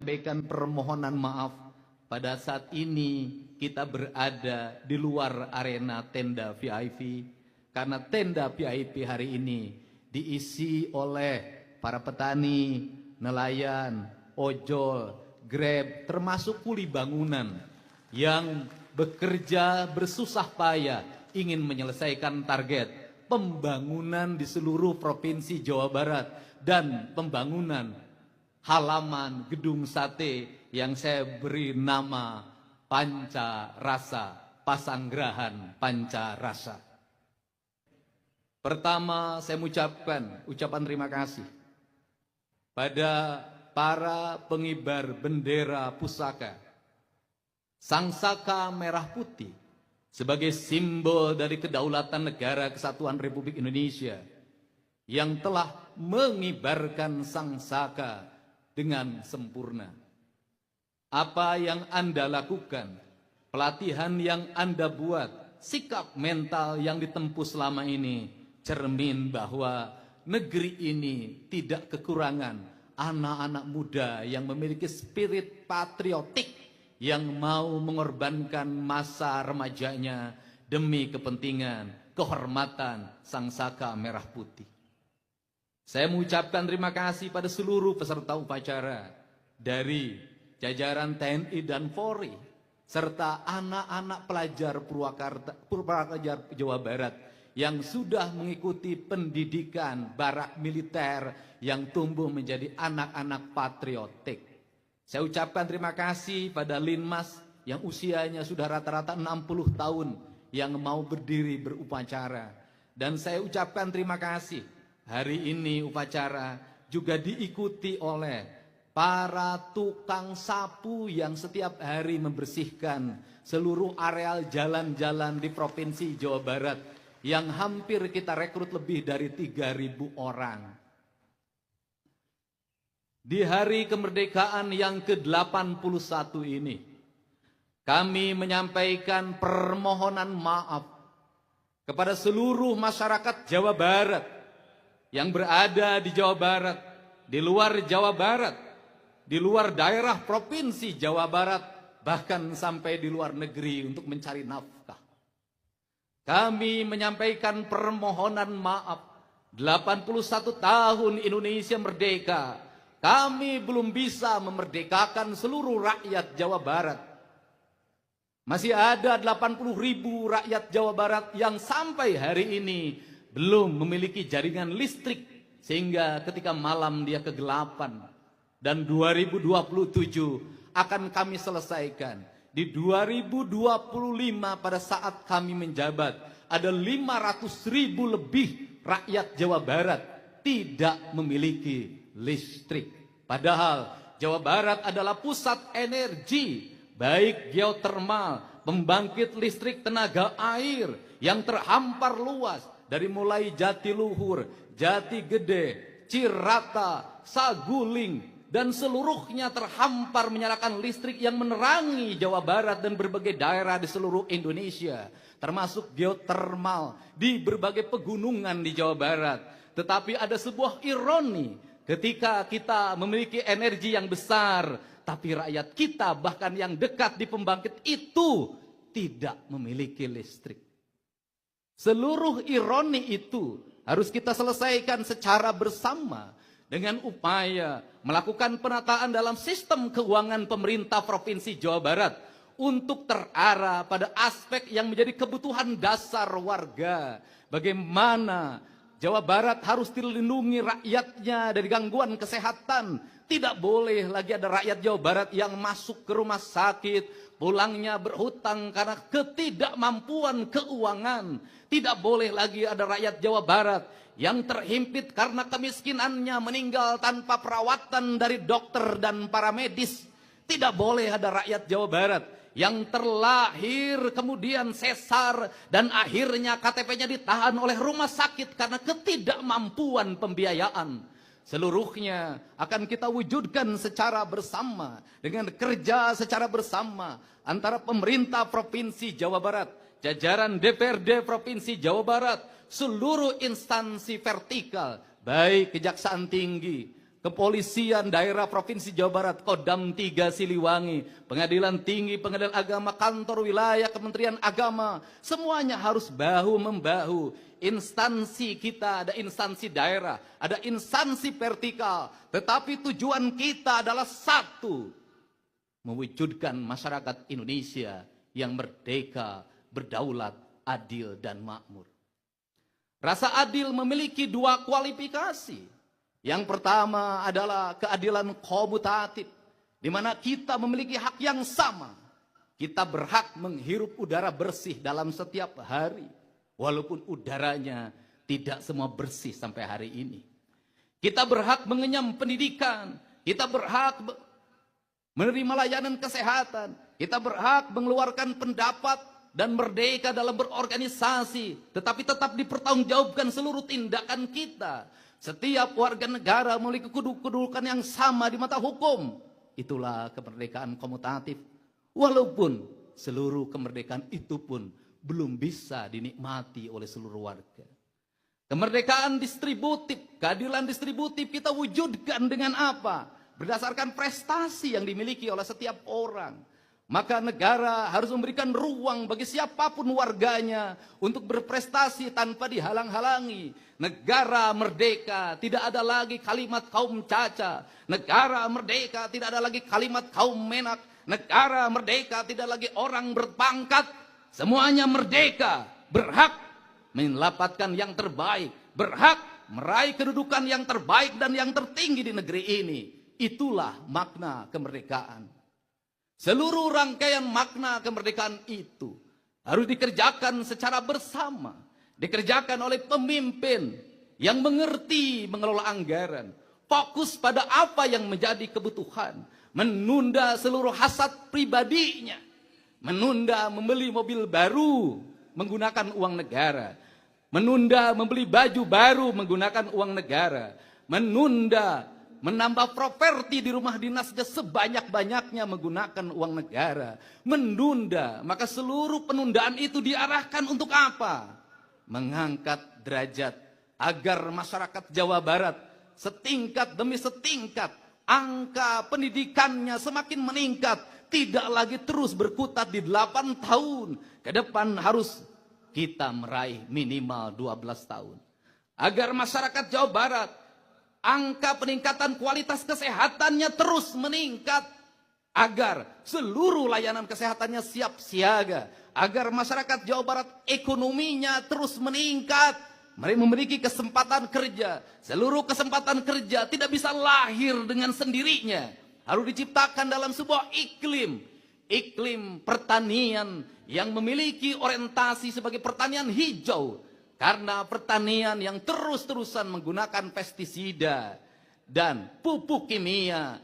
Sampaikan permohonan maaf pada saat ini kita berada di luar arena tenda VIP karena tenda VIP hari ini diisi oleh para petani, nelayan, ojol, Grab, termasuk kuli bangunan yang bekerja bersusah payah ingin menyelesaikan target pembangunan di seluruh provinsi Jawa Barat dan pembangunan halaman gedung sate yang saya beri nama Panca Rasa, Pasanggerahan Panca Rasa. Pertama, saya mengucapkan ucapan terima kasih pada para pengibar bendera pusaka Sangsaka Merah Putih sebagai simbol dari kedaulatan negara kesatuan Republik Indonesia yang telah mengibarkan sangsaka dengan sempurna. Apa yang Anda lakukan, pelatihan yang Anda buat, sikap mental yang ditempuh selama ini, cermin bahwa negeri ini tidak kekurangan anak-anak muda yang memiliki spirit patriotik, yang mau mengorbankan masa remajanya demi kepentingan, kehormatan Sangsaka Merah Putih. Saya mengucapkan terima kasih pada seluruh peserta upacara dari jajaran TNI dan Polri serta anak-anak pelajar Purwakarta Jawa Barat yang sudah mengikuti pendidikan barak militer yang tumbuh menjadi anak-anak patriotik. Saya ucapkan terima kasih pada Linmas yang usianya sudah rata-rata 60 tahun yang mau berdiri berupacara. Dan saya ucapkan terima kasih, hari ini upacara juga diikuti oleh para tukang sapu yang setiap hari membersihkan seluruh areal jalan-jalan di Provinsi Jawa Barat yang hampir kita rekrut lebih dari 3.000 orang. Di hari kemerdekaan yang ke-81 ini, kami menyampaikan permohonan maaf kepada seluruh masyarakat Jawa Barat yang berada di Jawa Barat, di luar Jawa Barat, di luar daerah Provinsi Jawa Barat, bahkan sampai di luar negeri untuk mencari nafkah. Kami menyampaikan permohonan maaf, 81 tahun Indonesia merdeka, kami belum bisa memerdekakan seluruh rakyat Jawa Barat. Masih ada 80.000 rakyat Jawa Barat yang sampai hari ini belum memiliki jaringan listrik, sehingga ketika malam dia kegelapan. Dan 2027 akan kami selesaikan. Di 2025 pada saat kami menjabat, ada 500.000 lebih rakyat Jawa Barat tidak memiliki listrik. Padahal Jawa Barat adalah pusat energi, baik geotermal, pembangkit listrik tenaga air yang terhampar luas dari mulai Jatiluhur, Jati Gede, Cirata, Saguling, dan seluruhnya terhampar menyalakan listrik yang menerangi Jawa Barat dan berbagai daerah di seluruh Indonesia, termasuk geotermal di berbagai pegunungan di Jawa Barat. Tetapi ada sebuah ironi, ketika kita memiliki energi yang besar, tapi rakyat kita bahkan yang dekat di pembangkit itu tidak memiliki listrik. Seluruh ironi itu harus kita selesaikan secara bersama dengan upaya melakukan penataan dalam sistem keuangan pemerintah Provinsi Jawa Barat untuk terarah pada aspek yang menjadi kebutuhan dasar warga. Bagaimana Jawa Barat harus dilindungi rakyatnya dari gangguan kesehatan. Tidak boleh lagi ada rakyat Jawa Barat yang masuk ke rumah sakit, pulangnya berhutang karena ketidakmampuan keuangan. Tidak boleh lagi ada rakyat Jawa Barat yang terhimpit karena kemiskinannya meninggal tanpa perawatan dari dokter dan para medis. Tidak boleh ada rakyat Jawa Barat yang terlahir kemudian sesar dan akhirnya KTP-nya ditahan oleh rumah sakit karena ketidakmampuan pembiayaan. Seluruhnya akan kita wujudkan secara bersama dengan kerja secara bersama antara pemerintah Provinsi Jawa Barat, jajaran DPRD Provinsi Jawa Barat, seluruh instansi vertikal, baik Kejaksaan Tinggi, Kepolisian Daerah Provinsi Jawa Barat, Kodam 3 Siliwangi, Pengadilan Tinggi, Pengadilan Agama, Kantor Wilayah, Kementerian Agama, semuanya harus bahu-membahu. Instansi kita, ada instansi daerah, ada instansi vertikal, tetapi tujuan kita adalah satu, mewujudkan masyarakat Indonesia yang merdeka, berdaulat, adil, dan makmur. Rasa adil memiliki dua kualifikasi. Yang pertama adalah keadilan komutatif, di mana kita memiliki hak yang sama. Kita berhak menghirup udara bersih dalam setiap hari, walaupun udaranya tidak semua bersih sampai hari ini. Kita berhak mengenyam pendidikan, kita berhak menerima layanan kesehatan, kita berhak mengeluarkan pendapat dan merdeka dalam berorganisasi, tetapi tetap dipertanggungjawabkan seluruh tindakan kita. Setiap warga negara memiliki kedudukan yang sama di mata hukum. Itulah kemerdekaan komutatif. Walaupun seluruh kemerdekaan itu pun belum bisa dinikmati oleh seluruh warga. Kemerdekaan distributif, keadilan distributif kita wujudkan dengan apa? Berdasarkan prestasi yang dimiliki oleh setiap orang. Maka negara harus memberikan ruang bagi siapapun warganya untuk berprestasi tanpa dihalang-halangi. Negara merdeka, tidak ada lagi kalimat kaum caca. Negara merdeka, tidak ada lagi kalimat kaum menak. Negara merdeka, tidak lagi orang berpangkat. Semuanya merdeka, berhak mendapatkan yang terbaik. Berhak meraih kedudukan yang terbaik dan yang tertinggi di negeri ini. Itulah makna kemerdekaan. Seluruh rangkaian makna kemerdekaan itu harus dikerjakan secara bersama. Dikerjakan oleh pemimpin yang mengerti mengelola anggaran. Fokus pada apa yang menjadi kebutuhan. Menunda seluruh hasad pribadinya. Menunda membeli mobil baru menggunakan uang negara. Menunda membeli baju baru menggunakan uang negara. Menunda menambah properti di rumah dinasnya sebanyak-banyaknya menggunakan uang negara. Menunda, maka seluruh penundaan itu diarahkan untuk apa? Mengangkat derajat agar masyarakat Jawa Barat setingkat demi setingkat angka pendidikannya semakin meningkat. Tidak lagi terus berkutat di 8 tahun. Ke depan harus kita meraih minimal 12 tahun. Agar masyarakat Jawa Barat angka peningkatan kualitas kesehatannya terus meningkat. Agar seluruh layanan kesehatannya siap siaga. Agar masyarakat Jawa Barat ekonominya terus meningkat. Mereka memiliki kesempatan kerja. Seluruh kesempatan kerja tidak bisa lahir dengan sendirinya. Harus diciptakan dalam sebuah iklim. Iklim pertanian yang memiliki orientasi sebagai pertanian hijau. Karena pertanian yang terus-terusan menggunakan pestisida dan pupuk kimia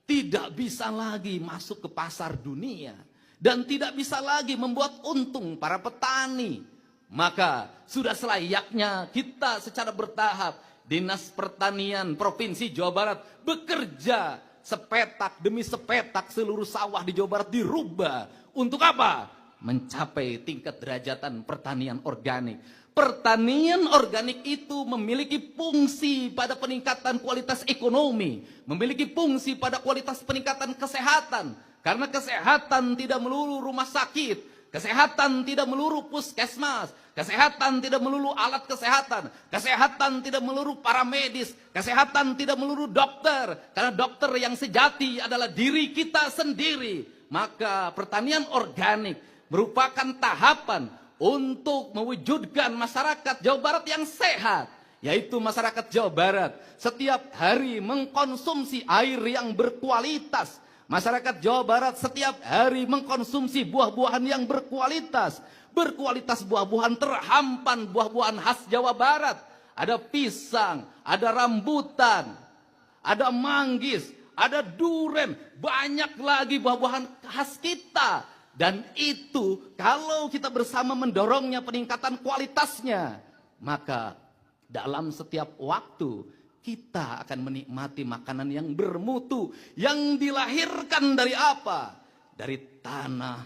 tidak bisa lagi masuk ke pasar dunia dan tidak bisa lagi membuat untung para petani. Maka sudah selayaknya kita secara bertahap Dinas Pertanian Provinsi Jawa Barat bekerja sepetak demi sepetak seluruh sawah di Jawa Barat dirubah. Untuk apa? Mencapai tingkat derajatan pertanian organik. Pertanian organik itu memiliki fungsi pada peningkatan kualitas ekonomi, memiliki fungsi pada kualitas peningkatan kesehatan. Karena kesehatan tidak melulu rumah sakit, kesehatan tidak melulu puskesmas, kesehatan tidak melulu alat kesehatan, kesehatan tidak melulu paramedis, kesehatan tidak melulu dokter. Karena dokter yang sejati adalah diri kita sendiri. Maka pertanian organik merupakan tahapan untuk mewujudkan masyarakat Jawa Barat yang sehat. Yaitu masyarakat Jawa Barat setiap hari mengkonsumsi air yang berkualitas. Masyarakat Jawa Barat setiap hari mengkonsumsi buah-buahan yang berkualitas. Berkualitas buah-buahan terhampan, buah-buahan khas Jawa Barat. Ada pisang, ada rambutan, ada manggis, ada duren. Banyak lagi buah-buahan khas kita. Dan itu kalau kita bersama mendorongnya peningkatan kualitasnya, maka dalam setiap waktu kita akan menikmati makanan yang bermutu, yang dilahirkan dari apa? Dari tanah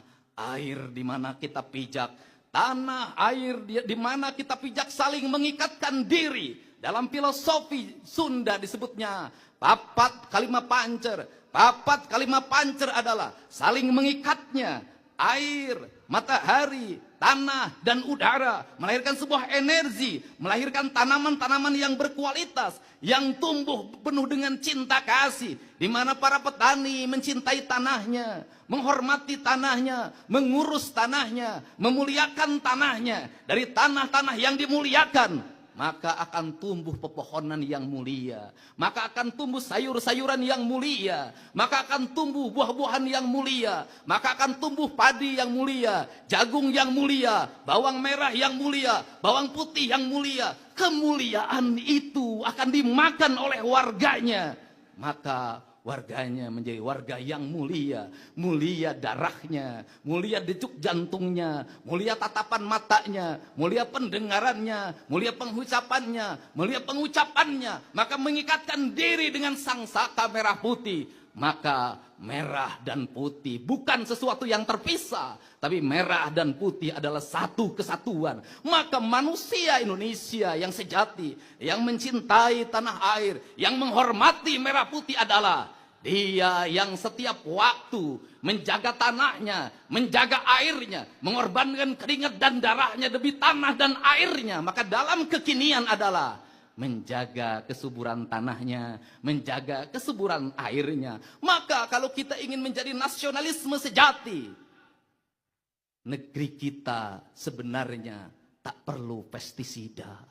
air di mana kita pijak, tanah air di mana kita pijak saling mengikatkan diri. Dalam filosofi Sunda disebutnya papat kalima pancer. Papat kalima pancer adalah saling mengikatnya air, matahari, tanah, dan udara. Melahirkan sebuah energi, melahirkan tanaman-tanaman yang berkualitas, yang tumbuh penuh dengan cinta kasih. Di mana para petani mencintai tanahnya, menghormati tanahnya, mengurus tanahnya, memuliakan tanahnya. Dari tanah-tanah yang dimuliakan, maka akan tumbuh pepohonan yang mulia, maka akan tumbuh sayur-sayuran yang mulia, maka akan tumbuh buah-buahan yang mulia, maka akan tumbuh padi yang mulia, jagung yang mulia, bawang merah yang mulia, bawang putih yang mulia. Kemuliaan itu akan dimakan oleh warganya, maka warganya menjadi warga yang mulia. Mulia darahnya, mulia denyut jantungnya, mulia tatapan matanya, mulia pendengarannya, mulia pengucapannya, mulia pengucapannya. Maka mengikatkan diri dengan sang saka merah putih. Maka merah dan putih bukan sesuatu yang terpisah, tapi merah dan putih adalah satu kesatuan. Maka manusia Indonesia yang sejati, yang mencintai tanah air, yang menghormati merah putih adalah dia yang setiap waktu menjaga tanahnya, menjaga airnya, mengorbankan keringat dan darahnya demi tanah dan airnya. Maka dalam kekinian adalah menjaga kesuburan tanahnya, menjaga kesuburan airnya. Maka kalau kita ingin menjadi nasionalisme sejati, negeri kita sebenarnya tak perlu pestisida.